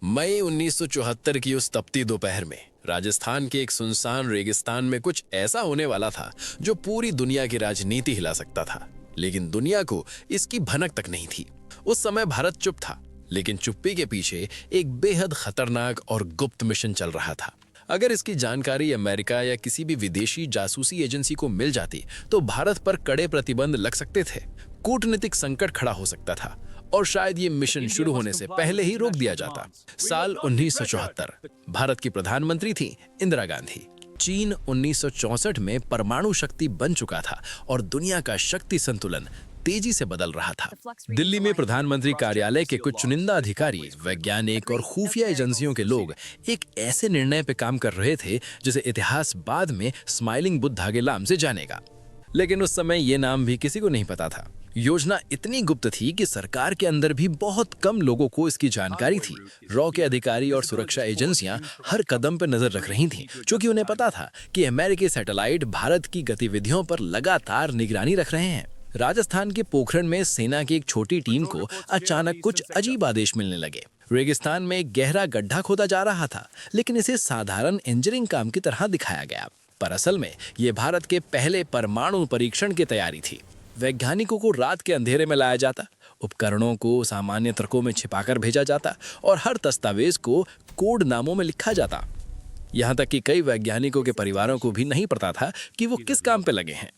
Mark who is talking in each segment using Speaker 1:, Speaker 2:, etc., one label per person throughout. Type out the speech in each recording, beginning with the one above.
Speaker 1: मई 1974 की उस तपती दोपहर में राजस्थान के एक सुनसान रेगिस्तान में कुछ ऐसा होने वाला था जो पूरी दुनिया की राजनीति हिला सकता था। लेकिन दुनिया को इसकी भनक तक नहीं थी। उस समय भारत चुप था, लेकिन चुप्पी के पीछे एक बेहद खतरनाक और गुप्त मिशन चल रहा था। अगर इसकी जानकारी अमेरिका या किसी भी विदेशी जासूसी एजेंसी को मिल जाती तो भारत पर कड़े प्रतिबंध लग सकते थे, कूटनीतिक संकट खड़ा हो सकता था और शायद ये मिशन शुरू होने से पहले ही रोक दिया जाता। साल 1974, भारत की प्रधानमंत्री थी इंदिरा गांधी। चीन 1964 में परमाणु शक्ति बन चुका था और दुनिया का शक्ति संतुलन तेजी से बदल रहा था। दिल्ली में प्रधानमंत्री कार्यालय के कुछ चुनिंदा अधिकारी, वैज्ञानिक और खुफिया एजेंसियों के लोग एक ऐसे निर्णय पर काम कर रहे थे जिसे इतिहास बाद में स्माइलिंग बुद्धा के नाम से जानेगा। लेकिन उस समय ये नाम भी किसी को नहीं पता था। योजना इतनी गुप्त थी कि सरकार के अंदर भी बहुत कम लोगों को इसकी जानकारी थी। रॉ के अधिकारी और सुरक्षा एजेंसियां हर कदम पर नजर रख रही थीं, क्योंकि उन्हें पता था कि अमेरिकी सैटेलाइट भारत की गतिविधियों पर लगातार निगरानी रख रहे हैं। राजस्थान के पोखरण में सेना की एक छोटी टीम को अचानक कुछ अजीब आदेश मिलने लगे। रेगिस्तान में एक गहरा गड्ढा खोदा जा रहा था, लेकिन इसे साधारण इंजीनियरिंग काम की तरह दिखाया गया। पर असल में ये भारत के पहले परमाणु परीक्षण की तैयारी थी। वैज्ञानिकों को रात के अंधेरे में लाया जाता, उपकरणों को सामान्य ट्रकों में छिपाकर भेजा जाता और हर दस्तावेज को कोड नामों में लिखा जाता। यहाँ तक कि कई वैज्ञानिकों के परिवारों को भी नहीं पता था कि वो किस काम पे लगे हैं।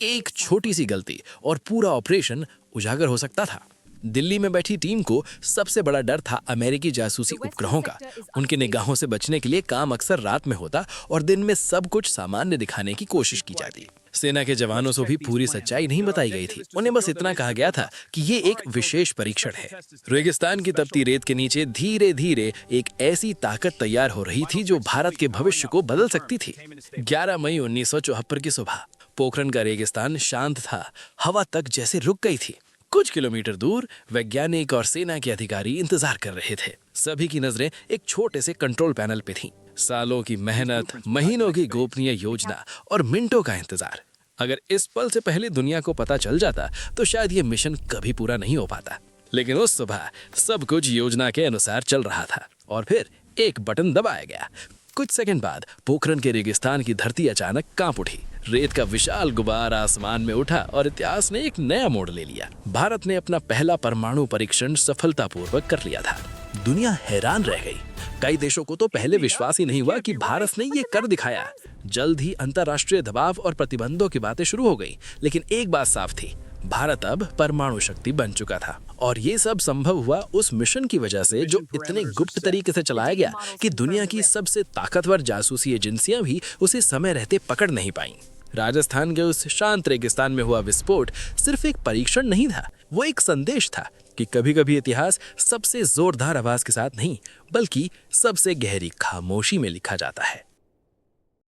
Speaker 1: एक छोटी सी गलती और पूरा ऑपरेशन उजागर हो सकता था। दिल्ली में बैठी टीम को सबसे बड़ा डर था अमेरिकी जासूसी उपग्रहों का। उनकी निगाहों से बचने के लिए काम अक्सर रात में होता और दिन में सब कुछ सामान्य दिखाने की कोशिश की जाती। सेना के जवानों से भी पूरी सच्चाई नहीं बताई गई थी। उन्हें बस इतना कहा गया था कि ये एक विशेष परीक्षण है। रेगिस्तान की तपती रेत के नीचे धीरे धीरे एक ऐसी ताकत तैयार हो रही थी जो भारत के भविष्य को बदल सकती थी। 11 मई 1974 की सुबह पोखरण का रेगिस्तान शांत था। हवा तक जैसे रुक गई थी। कुछ किलोमीटर दूर वैज्ञानिक और सेना के अधिकारी इंतजार कर रहे थे। सभी की नजरें एक छोटे से कंट्रोल पैनल पे थीं। सालों की मेहनत, महीनों की गोपनीय योजना और मिनटों का इंतजार। अगर इस पल से पहले दुनिया को पता चल जाता तो शायद ये मिशन कभी पूरा नहीं हो पाता। लेकिन उस सुबह सब कुछ योजना के अनुसार चल रहा था और फिर एक बटन दबाया गया। कुछ सेकंड बाद पोखरण के रेगिस्तान की धरती अचानक कांप उठी। रेत का विशाल गुबार आसमान में उठा और इतिहास ने एक नया मोड़ ले लिया। भारत ने अपना पहला परमाणु परीक्षण सफलतापूर्वक कर लिया था। दुनिया हैरान रह गई। कई देशों को तो पहले विश्वास ही नहीं हुआ कि भारत ने ये कर दिखाया। जल्द ही अंतर्राष्ट्रीय दबाव और प्रतिबंधों की बातें शुरू हो गई। लेकिन एक बात साफ थी, भारत अब परमाणु शक्ति बन चुका था और ये सब संभव हुआ उस मिशन की वजह से जो इतने गुप्त तरीके से चलाया गया कि दुनिया की सबसे ताकतवर जासूसी एजेंसियां भी उसे समय रहते पकड़ नहीं पाईं। राजस्थान के उस शांत रेगिस्तान में हुआ विस्फोट सिर्फ एक परीक्षण नहीं था, वो एक संदेश था कि कभी-कभी इतिहास सबसे जोरदार आवाज के साथ नहीं, बल्कि सबसे गहरी खामोशी में लिखा जाता है।